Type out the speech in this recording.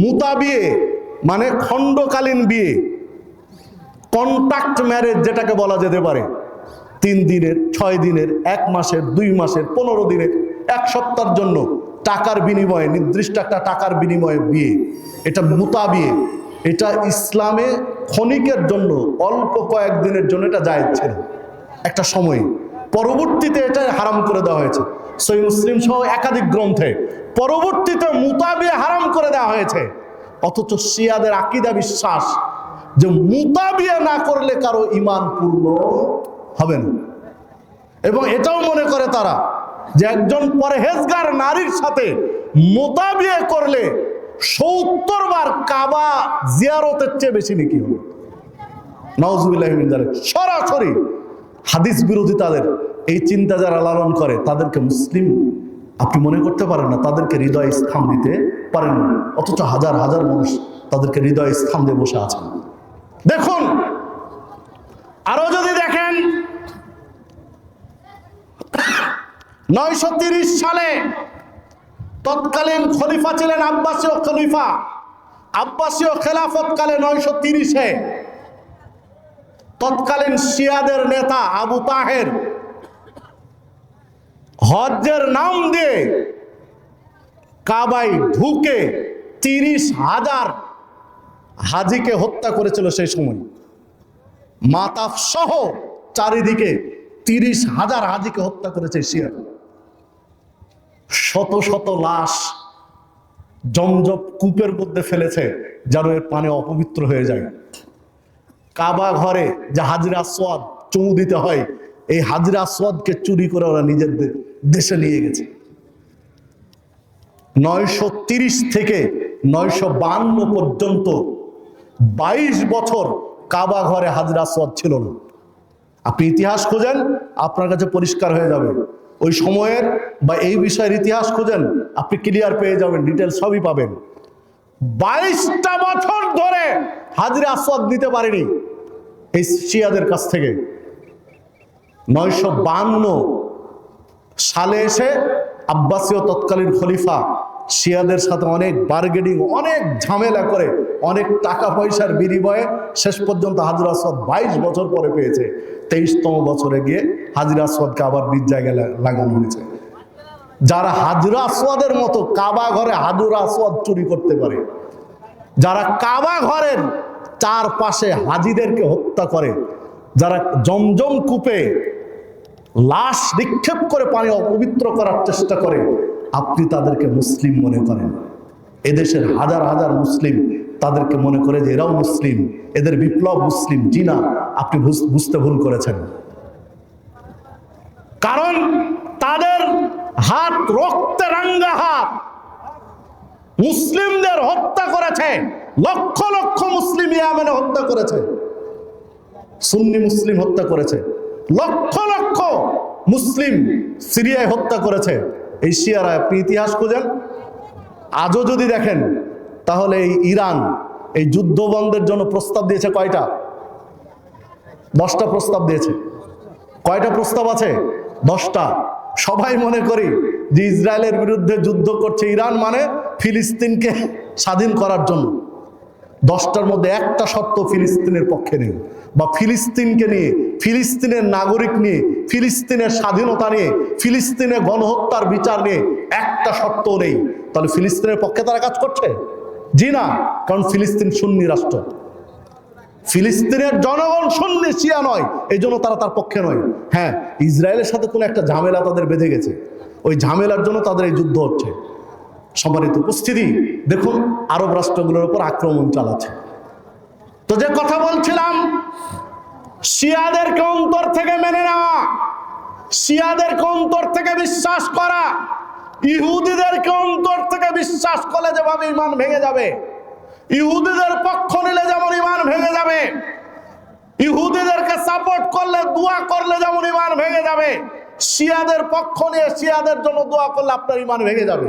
মুতা বিয়ে মানে খণ্ডকালীন বিয়ে, কন্ট্রাক্ট ম্যারেজ যেটাকে বলা যেতে পারে, 3 দিনের, 6 দিনের, 1 মাসের, 2 মাসের, 15 দিনের, 1 সপ্তাহের জন্য টাকার বিনিময়ে, নির্দিষ্ট একটা টাকার বিনিময়ে বিয়ে, এটা মুতা বিয়ে। এটা ইসলামে ক্ষণিকের জন্য, অল্প কয়েকদিনের জন্য এটা জায়েজ ছিল একটা সময়ে, পরবর্তীতে এটা হারাম করে দেওয়া হয়েছে সহিহ মুসলিম সহ একাধিক গ্রন্থে। পরবর্তীতে মুতা বিয়ে হারাম করে দেওয়া হয়েছে। অথচ শিয়াদের আকীদা বিশ্বাস যে মুতা বিয়ে না করলে কারো ঈমান পূর্ণ হবে না, এবং এটাও মনে করে তারা যে একজন পরহেজগার নারীর সাথে মুতা বিয়ে করলে 70 বার কাবা জিয়ারতের চেয়ে বেশি নেকি হবে। নাউজুবিল্লাহি মিন যালিক। সরাসরি হাদিস বিরোধী তাদের এই চিন্তা যারা লালন করে, তাদেরকে মুসলিম আপনি মনে করতে পারেন না, তাদেরকে হৃদয় স্থান দিতে পারেন না, অথচ হাজার হাজার মানুষ তাদেরকে হৃদয় স্থান দিয়ে বসে আছেন। দেখুন, আরো যদি দেখেন 930 সালে তৎকালীন খলিফা ছিলেন আব্বাসীয় খলিফা, আব্বাসীয় খেলাফতকালে 930-এ তৎকালীন শিয়াদের নেতা আবু তাহের হজ্জের নাম দিয়ে কাবায় ঢুকে 30,000 হাজিকে হত্যা করেছিল। সেই সময় মাতাফ সহ চারিদিকে 30,000 হাজিকে হত্যা করেছে শিয়া। শত শত লাশ জমজম কূপের মধ্যে ফেলেছে যেন এর পানি অপবিত্র হয়ে যায়। কাবা ঘরে যে হাজরে আসওয়াদ চুমু দিতে হয়, এই হাজরে আসওয়াদকে চুরি করে ওরা নিজেদের দেশে নিয়ে গেছে। 930 থেকে 952 পর্যন্ত 22 বছর কাবা ঘরে হাজরে আসওয়াদ ছিল না। আপনি ইতিহাস খোঁজেন, আপনার কাছে পরিষ্কার হয়ে যাবে। ওই সময়ের বা এই বিষয়ের ইতিহাস খোঁজেন, আপনি ক্লিয়ার পেয়ে যাবেন, ডিটেল সবই পাবেন। 22টা বছর ধরে হাজরে আসওয়াদ নিতে পারেনি এই শিয়াদের কাছ থেকে। 952 সালে এসে আব্বাসীয় তৎকালীন খলিফা শিয়াদের সাথে অনেক বার্গেনিং, অনেক ঝামেলা করে, অনেক টাকা পয়সার বিনিময়ে শেষ পর্যন্ত হাজরে আসওয়াদ 22 বছর পরে পেয়েছে। 23তম বছরে গিয়ে হাজরে আসওয়াদকে আবার নিজ জায়গায় লাগানো হয়েছে। যারা হাজরে আসওয়াদের মতো কাবা ঘরে হাজরে আসওয়াদ চুরি করতে পারে, যারা কাবা ঘরের চারপাশে হাজিদেরকে হত্যা করে, যারা জমজম কূপে লাশ নিক্ষেপ করে পানি অপবিত্র করার চেষ্টা করে, আপনি তাদেরকে মুসলিম মনে করেন। এদেশের হাজার হাজার মুসলিম তাদেরকে মনে করে যে এরাও মুসলিম, এদের বিপ্লব মুসলিম। জি না, আপনি বুঝতে ভুল করেছেন। কারণ তাদের হাত রক্তে রাঙ্গা হাত, মুসলিমদের হত্যা করেছে। লক্ষ লক্ষ মুসলিম ইয়েমেনে হত্যা করেছে, সুন্নি মুসলিম হত্যা করেছে। লক্ষ লক্ষ মুসলিম সিরিয়ায় হত্যা করেছে এই শিয়ারা। আপনি ইতিহাস খোঁজেন, আজও যদি দেখেন তাহলে এই ইরান এই যুদ্ধ বন্ধের জন্য প্রস্তাব দিয়েছে কয়টা? 10টা প্রস্তাব দিয়েছে। কয়টা প্রস্তাব আছে? 10টা। সবাই মনে করি যে ইসরায়েলের বিরুদ্ধে যুদ্ধ করছে ইরান মানে ফিলিস্তিনকে স্বাধীন করার জন্য। 10টার মধ্যে একটা শর্ত ফিলিস্তিনের পক্ষে নেই, বা ফিলিস্তিনকে নিয়ে, ফিলিস্তিনের নাগরিক নিয়ে, ফিলিস্তিনের স্বাধীনতা নিয়ে, ফিলিস্তিনের গণহত্যার বিচার নিয়ে একটা শর্ত নেই। তাহলে ফিলিস্তিনের পক্ষে তারা কাজ করছে? জি না, কারণ ফিলিস্তিন সুন্নি রাষ্ট্র, ফিলিস্তিনের জনগণ সুন্নি, শিয়া নয়, এই জন্য তারা তার পক্ষে নয়। হ্যাঁ, ইসরায়েলের সাথে কোনো একটা ঝামেলা তাদের বেঁধে গেছে, ওই ঝামেলার জন্য তাদের এই যুদ্ধ হচ্ছে। সম্মানিত উপস্থিতি, দেখুন আরব রাষ্ট্রগুলোর উপর আক্রমণ চালাচ্ছে। তো যে কথা বলছিলাম, শিয়াদেরকে অন্তর থেকে মেনে নেওয়া, শিয়াদেরকে অন্তর থেকে বিশ্বাস করা, ইহুদিদেরকে অন্তর থেকে বিশ্বাস করলে যেভাবে ঈমান ভেঙে যাবে, ইহুদিদের পক্ষ নিলে যেমন ঈমান ভেঙে যাবে, ইহুদিদেরকে সাপোর্ট করলে, দোয়া করলে যেমন ঈমান ভেঙে যাবে, শিয়াদের পক্ষ নিয়ে শিয়াদের জন্য দোয়া করলে আপনার ঈমান ভেঙে যাবে।